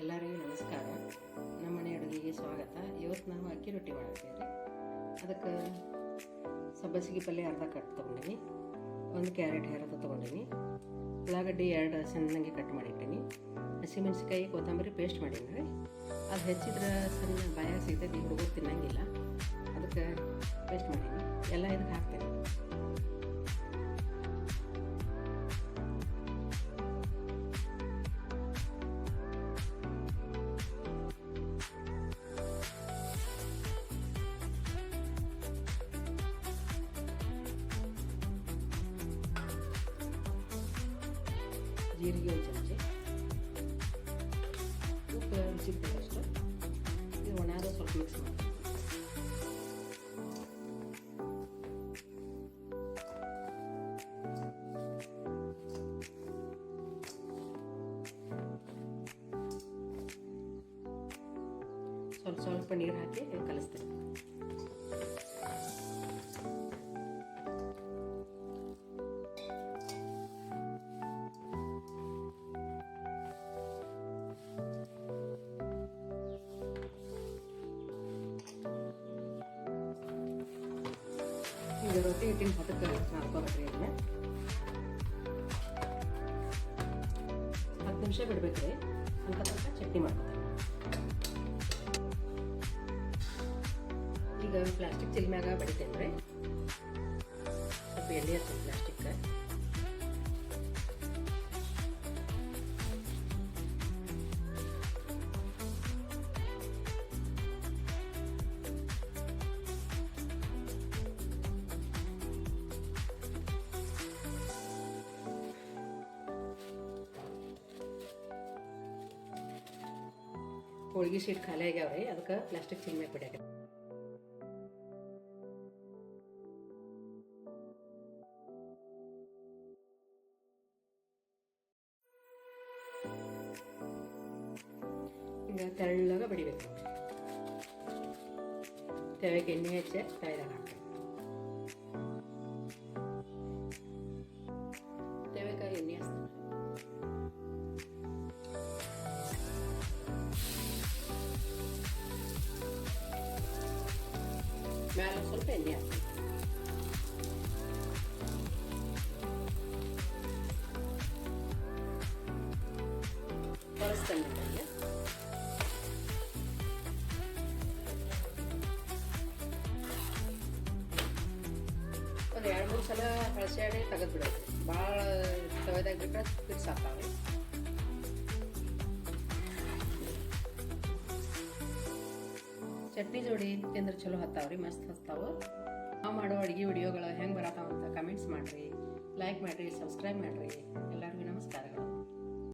ಎಲ್ಲರಿಗೂ ನಮಸ್ಕಾರ. ನಮ್ಮ ಮನೆ ಅಡುಗೆಗೆ ಸ್ವಾಗತ. ಇವತ್ತು ನಾವು ಅಕ್ಕಿ ರೊಟ್ಟಿ ಮಾಡ್ತೀವಿ ರೀ. ಅದಕ್ಕೆ ಸಬ್ಬಸಿಗೆ ಪಲ್ಯ ಅರ್ಧ ಕಟ್ ತೊಗೊಂಡಿನಿ, ಒಂದು ಕ್ಯಾರೆಟ್ ಅರ್ಧ ತೊಗೊಂಡಿನಿ, ಉಳ್ಳಾಗಡ್ಡಿ 2 ಸಣ್ಣಗೆ ಕಟ್ ಮಾಡಿಟ್ಟೀನಿ, ಹಸಿಮೆಣಸಿಕಾಯಿ ಕೊತ್ತಂಬರಿ ಪೇಸ್ಟ್ ಮಾಡೀನಿ ರೀ. ಅದು ಹೆಚ್ಚಿದ್ರೆ ಸಣ್ಣ ಬಾಯಾಗ ಸಿಗ್ತೈತಿ, ಹುಡುಗರು ತಿನ್ನಂಗಿಲ್ಲ, ಅದಕ್ಕೆ ಪೇಸ್ಟ್ ಮಾಡೀನಿ. ಎಲ್ಲ ಇದಕ್ಕೆ ಹಾಕ್ತೇನೆ. ಜೀರಿಗೆ ಒಂದು ಚಮಚೆ, ಉಪ್ಪು ರುಚಿಗೆ ಅಷ್ಟು. ಇದು ಒಣಾದ ಸ್ವಲ್ಪ ಮಿಕ್ಸ್ ಮಾಡಿ. ಸ್ವಲ್ಪ ನೀರು ಹಾಕಿ ಕಲಿಸ್ತೇನೆ. ಈಗ ರೊಟ್ಟಿ ಹಿಟ್ಟಿನ ಹದಕ್ಕೆ ನಾಲ್ಕೋಬೇಕ್ರಿ. ಅದನ್ನ 10 ನಿಮಿಷ ಬಿಡ್ಬೇಕ್ರಿ. ಅಂತ ತನಕ ಚಟ್ನಿ ಮಾಡ್ಕೊತೀನಿ. ಈಗ ಪ್ಲಾಸ್ಟಿಕ್ ಚಿಲ್ಮ್ಯಾಗ ಬಡಿತೇನೆ ರೀ. ಸ್ವಲ್ಪ ಎಣ್ಣೆ ಹಚ್ತೀನಿ ಪ್ಲಾಸ್ಟಿಕ್. ಹೋಳಿಗೆ ಶೀಟ್ ಖಾಲಿ ಆಗ್ಯಾವ್ರಿ, ಅದಕ್ಕೆ ಪ್ಲಾಸ್ಟಿಕ್ ಚಿಲ್ಮ್ಯಾಗ ಬಿಡ್ಯಾಕ. ಈಗ ತೆಳ್ಳಗ ಬಡಿಬೇಕು. ತೆಳಗೆ ಎಣ್ಣೆ ಹಚ್ಚಿ ತೆಳ್ಳಗ ಹಾಕಿ ತೆವೆಕಾಯಿ ಎಣ್ಣೆ ಹಚ್ತೀನಿ. ಮೇಲೆ ಸ್ವಲ್ಪ ಎಣ್ಣೆ ಹಾಕ್ತೀನಿ. ಬಳಸ್ತೇನೆ. ಒಂದು 2-3 ಸಲ ಹಳಸೆ ತೆಗೆದು ಬಿಡೋದು. ಭಾಳ ತವೆದಾಗ ಬಿಟ್ಟರೆ ಫಿಕ್ಸ್ ಆಗ್ತಾವೆ. ಚಟ್ನಿ ಜೋಡಿ ತಿಂದ್ರೆ ಚಲೋ ಹತ್ತಾವ್ರಿ, ಮಸ್ತ್ ಹತ್ತಾವು. ನಾವು ಮಾಡೋ ಅಡುಗೆ ವಿಡಿಯೋಗಳು ಹೆಂಗೆ ಬರತ್ತಾವಂತ ಕಮೆಂಟ್ಸ್ ಮಾಡಿರಿ, ಲೈಕ್ ಮಾಡಿರಿ, ಸಬ್ಸ್ಕ್ರೈಬ್ ಮಾಡಿರಿ. ಎಲ್ಲರಿಗೂ ನಮಸ್ಕಾರಗಳು.